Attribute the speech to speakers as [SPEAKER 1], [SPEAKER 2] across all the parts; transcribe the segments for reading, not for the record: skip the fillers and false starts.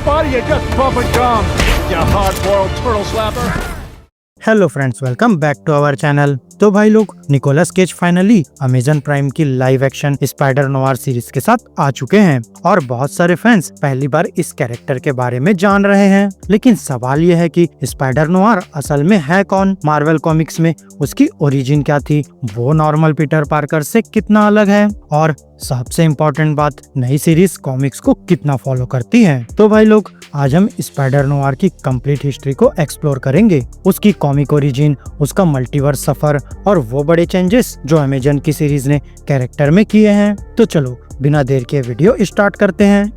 [SPEAKER 1] body, you just bump and gum, you hard-boiled turtle slapper.
[SPEAKER 2] Hello friends, welcome back to our channel. तो भाई लोग, Nicolas Cage finally Amazon Prime की live action spider noir series के साथ आ चुके हैं और बहुत सारे फैंस पहली बार इस कैरेक्टर के बारे में जान रहे हैं। लेकिन सवाल ये है कि स्पाइडर नोवार असल में है कौन, मार्वल कॉमिक्स में उसकी ओरिजिन क्या थी, वो नॉर्मल पीटर पार्कर से कितना अलग है, और सबसे इम्पोर्टेंट बात, नई सीरीज कॉमिक्स को कितना फॉलो करती है। तो भाई लोग, आज हम स्पाइडर नोवार की कंप्लीट हिस्ट्री को एक्सप्लोर करेंगे, उसकी कॉमिक ओरिजिन, उसका मल्टीवर्स सफर और वो बड़े चेंजेस जो अमेजन की सीरीज ने कैरेक्टर में किए हैं। तो चलो बिना देर के वीडियो स्टार्ट करते हैं।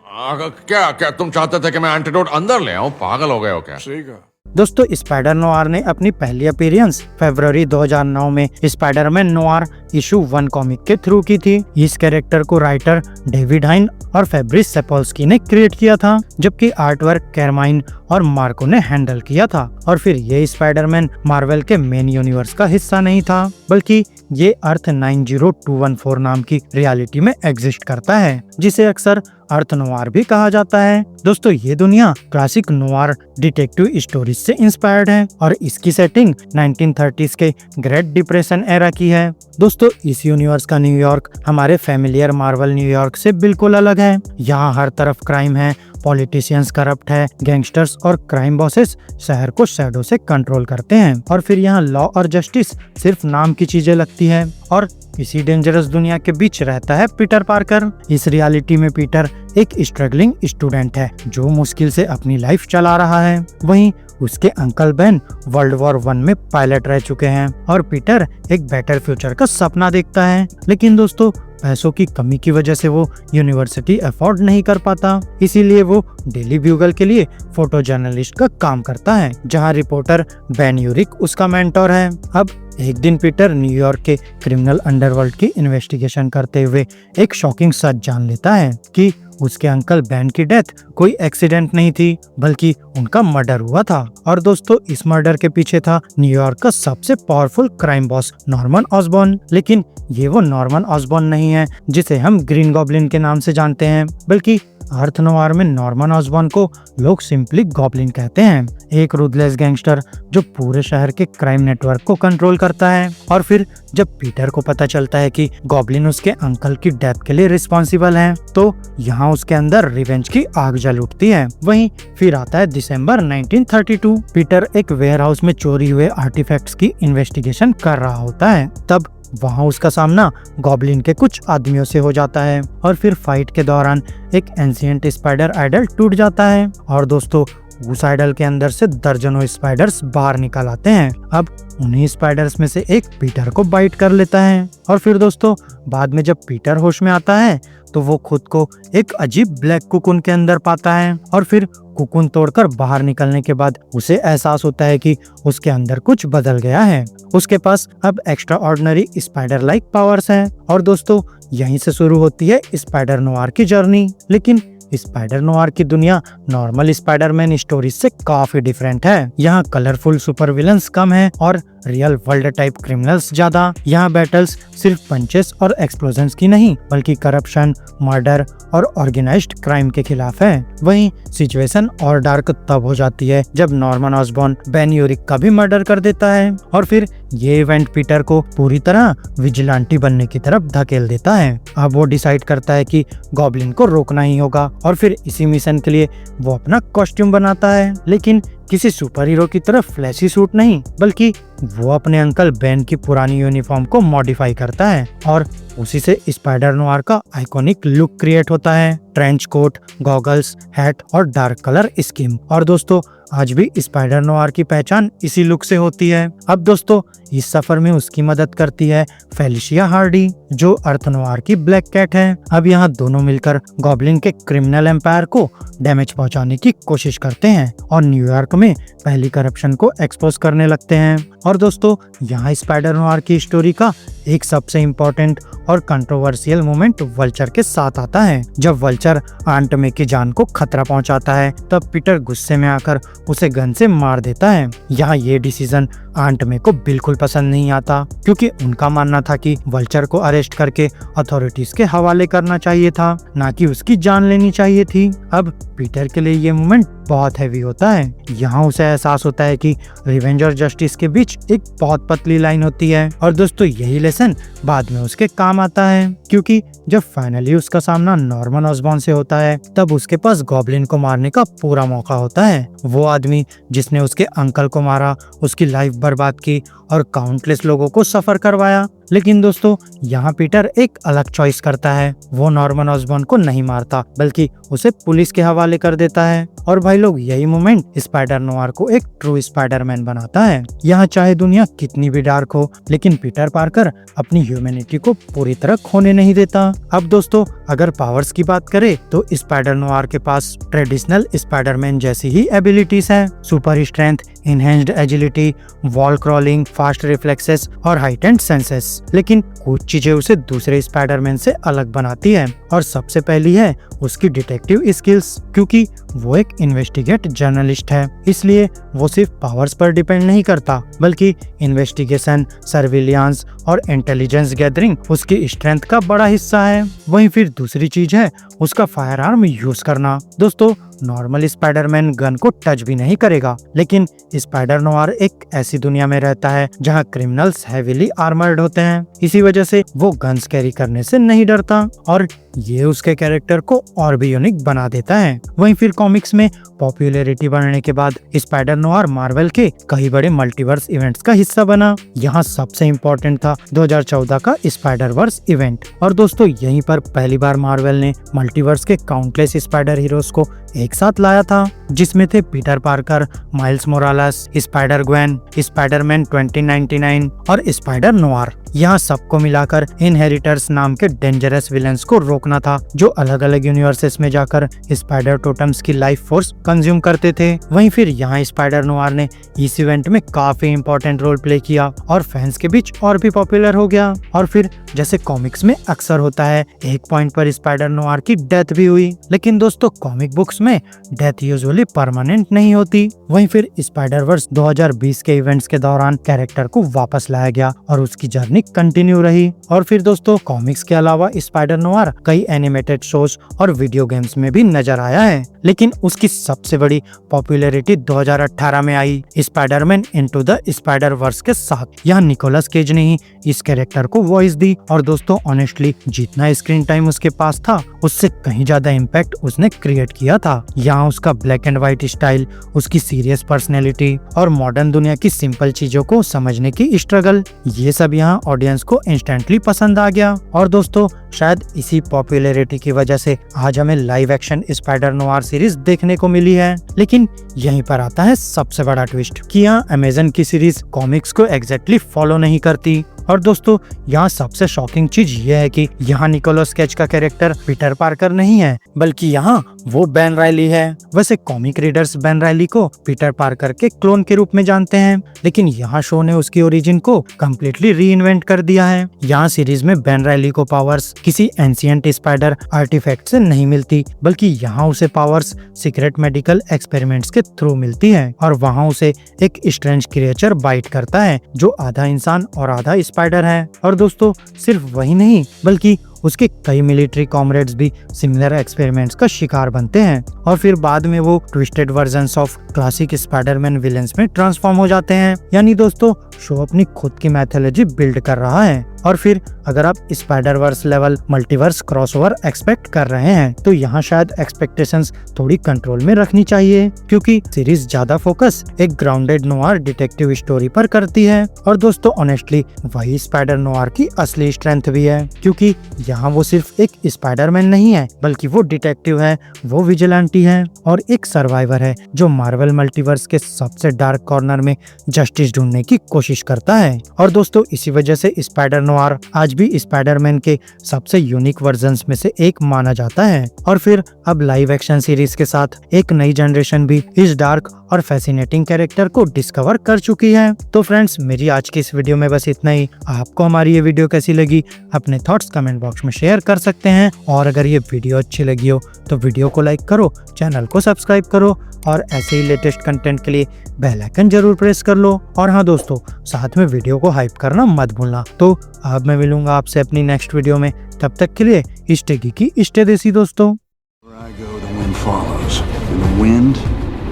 [SPEAKER 3] क्या क्या तुम चाहते थे कि मैं एंटीडोट अंदर ले आऊं? पागल हो गए हो क्या?
[SPEAKER 1] सही कहा।
[SPEAKER 2] दोस्तों, स्पाइडर नोवार ने अपनी पहली अपीयरेंस फरवरी 2009 में स्पाइडरमैन नोवार इशू 1 कॉमिक के थ्रू की थी। इस कैरेक्टर को राइटर डेविड हाइन और फैब्रिस सेपोल्स्की ने क्रिएट किया था, जबकि आर्ट वर्क कैरमाइन और मार्को ने हैंडल किया था। और फिर ये स्पाइडरमैन मार्वल के मेन यूनिवर्स का हिस्सा नहीं था, बल्कि ये अर्थ 90214 नाम की रियलिटी में एग्जिस्ट करता है, जिसे अक्सर अर्थ नोवार भी कहा जाता है। दोस्तों, ये दुनिया क्लासिक नोवार डिटेक्टिव स्टोरीज से इंस्पायर्ड है और इसकी सेटिंग 1930s के ग्रेट डिप्रेशन एरा की है। दोस्तों, इस यूनिवर्स का न्यूयॉर्क हमारे फैमिलियर मार्वल न्यूयॉर्क से बिल्कुल अलग है। यहाँ हर तरफ क्राइम है, पॉलिटिशियंस करप्ट है, गैंगस्टर्स और क्राइम बॉसेस शहर को शैडो से कंट्रोल करते हैं, और फिर यहाँ लॉ और जस्टिस सिर्फ नाम की चीजें लगती है। और इसी डेंजरस दुनिया के बीच रहता है पीटर पार्कर। इस रियलिटी में पीटर एक स्ट्रगलिंग स्टूडेंट है जो मुश्किल से अपनी लाइफ चला रहा है। वहीं उसके अंकल बेन वर्ल्ड वॉर 1 में पायलट रह चुके हैं और पीटर एक बेटर फ्यूचर का सपना देखता है। लेकिन दोस्तों, पैसों की कमी की वजह से वो यूनिवर्सिटी अफोर्ड नहीं कर पाता, इसीलिए वो डेली ब्यूगल के लिए फोटो जर्नलिस्ट का काम करता है, जहां रिपोर्टर बेन यूरिक उसका मेंटोर है। अब एक दिन पीटर न्यूयॉर्क के क्रिमिनल अंडरवर्ल्ड की इन्वेस्टिगेशन करते हुए एक शॉकिंग सच जान लेता है कि उसके अंकल बेन की डेथ कोई एक्सीडेंट नहीं थी, बल्कि उनका मर्डर हुआ था। और दोस्तों, इस मर्डर के पीछे था न्यूयॉर्क का सबसे powerful crime boss Norman Osborne. लेकिन ये वो नॉर्मन ऑसबॉर्न नहीं है जिसे हम ग्रीन गॉब्लिन के नाम से जानते हैं, बल्कि अर्थ नोवार में नॉर्मन ऑसबॉर्न को लोग सिंपली गॉब्लिन कहते हैं, एक रूथलेस गैंगस्टर जो पूरे शहर के क्राइम नेटवर्क को कंट्रोल करता है। और फिर जब पीटर को पता चलता है कि गॉब्लिन उसके अंकल की डेथ के लिए रिस्पॉन्सिबल है, तो यहाँ उसके अंदर रिवेंज की आग जल उठती है। वहीं फिर आता है दिसंबर 1932। पीटर एक वेयरहाउस में चोरी हुए आर्टिफैक्ट्स की इन्वेस्टिगेशन कर रहा होता है। तब वहाँ उसका सामना गॉब्लिन के कुछ आदमियों से हो जाता है और फिर फाइट के दौरान एक एंशिएंट स्पाइडर आइडल टूट जाता है और दोस्तों, उस आइडल के अंदर से दर्जनों स्पाइडर्स बाहर निकल आते हैं। अब उन्हीं स्पाइडर्स में से एक पीटर को बाइट कर लेता है और फिर दोस्तों, बाद में जब पीटर होश में आता है तो वो खुद को एक अजीब ब्लैक कुकुन के अंदर पाता है और फिर कुकुन तोड़कर बाहर निकलने के बाद उसे एहसास होता है कि उसके अंदर कुछ बदल गया है। उसके पास अब extra ordinary spider like powers हैं। और दोस्तों, यहीं से शुरू होती है स्पाइडर नोवार की जर्नी। लेकिन स्पाइडर नोवार की दुनिया नॉर्मल स्पाइडरमैन स्टोरीज से काफी डिफरेंट है। यहाँ कलरफुल सुपर विलन्स कम है और रियल वर्ल्ड टाइप क्रिमिनल्स ज्यादा। यहाँ बैटल्स सिर्फ पंचेस और एक्सप्लोजन्स की नहीं, बल्कि करप्शन, मर्डर और ऑर्गेनाइज्ड क्राइम के खिलाफ है। वहीं सिचुएशन और डार्क तब हो जाती है जब नॉर्मन ऑसबॉर्न बेन यूरिक का भी मर्डर कर देता है और फिर ये इवेंट पीटर को पूरी तरह विजिलेंटी बनने की तरफ धकेल देता है। अब वो डिसाइड करता है कि गॉब्लिन को रोकना ही होगा और फिर इसी मिशन के लिए वो अपना कॉस्ट्यूम बनाता है, लेकिन किसी सुपर हीरो की तरह फ्लैशी सूट नहीं, बल्कि वो अपने अंकल बेन की पुरानी यूनिफॉर्म को मॉडिफाई करता है और उसी से स्पाइडर नोवार का आइकॉनिक लुक क्रिएट होता है, ट्रेंच कोट, गॉगल्स, हैट और डार्क कलर स्कीम। और दोस्तों, आज भी स्पाइडर नोवार की पहचान इसी लुक से होती है। अब दोस्तों, इस सफर में उसकी मदद करती है फेलिशिया हार्डी, जो अर्थ नोवार की ब्लैक कैट है। अब यहाँ दोनों मिलकर गॉब्लिन के क्रिमिनल एम्पायर को डैमेज पहुंचाने की कोशिश करते हैं और न्यूयॉर्क में पहली करप्शन को एक्सपोज करने लगते हैं। और दोस्तों, यहाँ स्पाइडर नोवार की स्टोरी का एक सबसे इम्पोर्टेंट और कंट्रोवर्शियल मोमेंट वल्चर के साथ आता है। जब वल्चर आंट मे की जान को खतरा पहुंचाता है तब पीटर गुस्से में आकर उसे गन से मार देता है। यहाँ ये डिसीजन आंट मे को बिल्कुल पसंद नहीं आता, क्योंकि उनका मानना था कि वल्चर को अरेस्ट करके अथॉरिटीज के हवाले करना चाहिए था, ना कि उसकी जान लेनी चाहिए थी। अब पीटर के लिए ये मोमेंट बहुत हैवी होता है। यहाँ उसे एहसास होता है कि रिवेंज और जस्टिस के बीच एक बहुत पतली लाइन होती है। और दोस्तों यही लेसन बाद में उसके काम आता है, क्योंकि जब फाइनली उसका सामना नॉर्मन ऑसबॉर्न से होता है तब उसके पास गॉब्लिन को मारने का पूरा मौका होता है। वो आदमी जिसने उसके अंकल को मारा, उसकी लाइफ बर्बाद की और काउंटलेस लोगों को सफर करवाया। लेकिन दोस्तों यहाँ पीटर एक अलग चॉइस करता है। वो नॉर्मन ऑसबॉर्न को नहीं मारता बल्कि उसे पुलिस के हवाले कर देता है। और भाई लोग यही मोमेंट स्पाइडर नोआर को एक ट्रू स्पाइडरमैन बनाता है। यहाँ चाहे दुनिया कितनी भी डार्क हो, लेकिन पीटर पार्कर अपनी ह्यूमैनिटी को पूरी तरह खोने नहीं देता। अब दोस्तों अगर पावर्स की बात करें तो स्पाइडर नोआर के पास ट्रेडिशनल स्पाइडरमैन जैसी ही एबिलिटीज है। Super strength, enhanced agility, wall crawling, fast reflexes और हाइटेंड सेंसेस। लेकिन कुछ चीजें उसे दूसरे स्पाइडरमैन से अलग बनाती है, और सबसे पहली है उसकी डिटेक्टिव स्किल्स। क्योंकि वो एक इन्वेस्टिगेट जर्नलिस्ट है, इसलिए वो सिर्फ पावर्स पर डिपेंड नहीं करता बल्कि इन्वेस्टिगेशन, सर्विलियंस और इंटेलिजेंस गैदरिंग उसकी स्ट्रेंथ का बड़ा हिस्सा है। वहीं फिर दूसरी चीज है उसका फायर आर्म यूज करना। दोस्तों नॉर्मल स्पाइडरमैन गन को टच भी नहीं करेगा, लेकिन स्पाइडर नोआर एक ऐसी दुनिया में रहता है जहां क्रिमिनल्स हेवीली आर्मर्ड होते हैं। इसी वजह से वो गन्स कैरी करने से नहीं डरता, और ये उसके कैरेक्टर को और भी यूनिक बना देता है। वहीं फिर कॉमिक्स में पॉपुलैरिटी बढ़ने के बाद स्पाइडर नोआर मार्वल के कई बड़े मल्टीवर्स इवेंट्स का हिस्सा बना। यहाँ सबसे इम्पोर्टेंट था 2014 का स्पाइडर वर्स इवेंट। और दोस्तों यहीं पर पहली बार मार्वल ने मल्टीवर्स के काउंटलेस स्पाइडर हीरोज को एक साथ लाया था, जिसमें थे Peter Parker, miles Morales, spider Gwen, Spiderman 2099 और स्पाइडर नोआर। यहाँ सबको मिलाकर इनहेरिटर्स नाम के डेंजरस विलेंस को रोकना था, जो अलग अलग यूनिवर्सेस में जाकर स्पाइडर टोटम्स की लाइफ फोर्स कंज्यूम करते थे। वहीं फिर यहाँ स्पाइडर नोआर ने इस इवेंट में काफी इंपॉर्टेंट रोल प्ले किया और फैंस के बीच और भी पॉपुलर हो गया। और फिर जैसे कॉमिक्स में अक्सर होता है, एक पॉइंट पर स्पाइडर नोआर की डेथ भी हुई, लेकिन दोस्तों कॉमिक बुक्स में डेथ यूजुअली परमानेंट नहीं होती। वहीं फिर स्पाइडर वर्स 2020 के इवेंट्स के दौरान कैरेक्टर को वापस लाया गया और उसकी जर्नी कंटिन्यू रही। और फिर दोस्तों कॉमिक्स के अलावा स्पाइडर नोआर कई एनिमेटेड शोज और वीडियो गेम्स में भी नजर आया है, लेकिन उसकी सबसे बड़ी पॉपुलैरिटी 2018 में आई Spiderman into the Spider verse के साथ। यहाँ निकोलस केज ने ही इस कैरेक्टर को वॉइस दी, और दोस्तों ऑनेस्टली जितना स्क्रीन टाइम उसके पास था उससे कहीं ज्यादा इम्पैक्ट उसने क्रिएट किया था। यहाँ उसका ब्लैक एंड व्हाइट स्टाइल, उसकी सीरियस पर्सनैलिटी और मॉडर्न दुनिया की सिंपल चीजों को समझने की स्ट्रगल, ये सब यहाँ ऑडियंस को इंस्टेंटली पसंद आ गया। और दोस्तों शायद इसी पॉपुलैरिटी की वजह से आज हमें live action spider noir series देखने को मिली है। लेकिन यहीं पर आता है सबसे बड़ा ट्विस्ट कि यहाँ अमेजन की सीरीज कॉमिक्स को एग्जैक्टली फॉलो नहीं करती। और दोस्तों यहाँ सबसे शॉकिंग चीज ये है कि यहाँ निकोलस केज का कैरेक्टर पीटर पार्कर नहीं है, बल्कि यहाँ वो बेन रायली है। वैसे कॉमिक रीडर्स बेन रायली को पीटर पार्कर के क्लोन के रूप में जानते हैं, लेकिन यहाँ शो ने उसकी ओरिजिन को कम्प्लीटली री इन्वेंट कर दिया है। यहाँ सीरीज में बेन रायली को पावर्स किसी एंशिएंट स्पाइडर आर्टिफैक्ट से नहीं मिलती, बल्कि यहाँ उसे पावर्स सीक्रेट मेडिकल एक्सपेरिमेंट्स के थ्रू मिलती है। और वहाँ उसे एक स्ट्रेंज क्रिएचर बाइट करता है जो आधा इंसान और आधा स्पाइडर है। और दोस्तों सिर्फ वही नहीं, बल्कि उसके कई मिलिट्री कॉमरेड्स भी सिमिलर एक्सपेरिमेंट्स का शिकार बनते हैं, और फिर बाद में वो twisted versions of classic Spiderman villains में ट्रांसफॉर्म हो जाते हैं। यानी दोस्तों शो अपनी खुद की मैथोलॉजी बिल्ड कर रहा है। और फिर अगर आप Spider verse level multiverse crossover expect कर रहे हैं तो यहाँ शायद एक्सपेक्टेशंस थोड़ी कंट्रोल में रखनी चाहिए, क्योंकि सीरीज ज्यादा फोकस एक ग्राउंडेड नोआर डिटेक्टिव स्टोरी पर करती है। और दोस्तों ऑनेस्टली वही स्पाइडर नोआर की असली स्ट्रेंथ भी है, क्योंकि यहाँ वो सिर्फ एक स्पाइडरमैन नहीं है, बल्कि वो डिटेक्टिव है, वो विजिलेंटी है और एक सर्वाइवर है जो मार्वल मल्टीवर्स के सबसे डार्क कॉर्नर में जस्टिस ढूंढने की कोशिश करता है। और दोस्तों इसी वजह से स्पाइडर नोआर आज भी स्पाइडरमैन के सबसे यूनिक वर्जन्स में से एक माना जाता है। और फिर अब लाइव एक्शन सीरीज के साथ एक नई जनरेशन भी इस डार्क और फैसिनेटिंग कैरेक्टर को डिस्कवर कर चुकी है। तो फ्रेंड्स, मेरी आज की इस वीडियो में बस इतना ही। आपको हमारी ये वीडियो कैसी लगी अपने थॉट्स कमेंट बॉक्स में शेयर कर सकते हैं। और अगर ये वीडियो अच्छी लगी हो तो वीडियो को लाइक करो, चैनल को सब्सक्राइब करो और ऐसे ही लेटेस्ट कंटेंट के लिए बेल आइकन जरूर प्रेस कर लो। और हाँ दोस्तों, साथ में वीडियो को हाइप करना मत भूलना। तो अब मैं मिलूंगा आपसे अपनी नेक्स्ट वीडियो में, तब तक के लिए स्टे geeky, स्टे देसी दोस्तों।
[SPEAKER 4] Where I go, the wind follows. And the wind,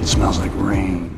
[SPEAKER 4] it smells like rain.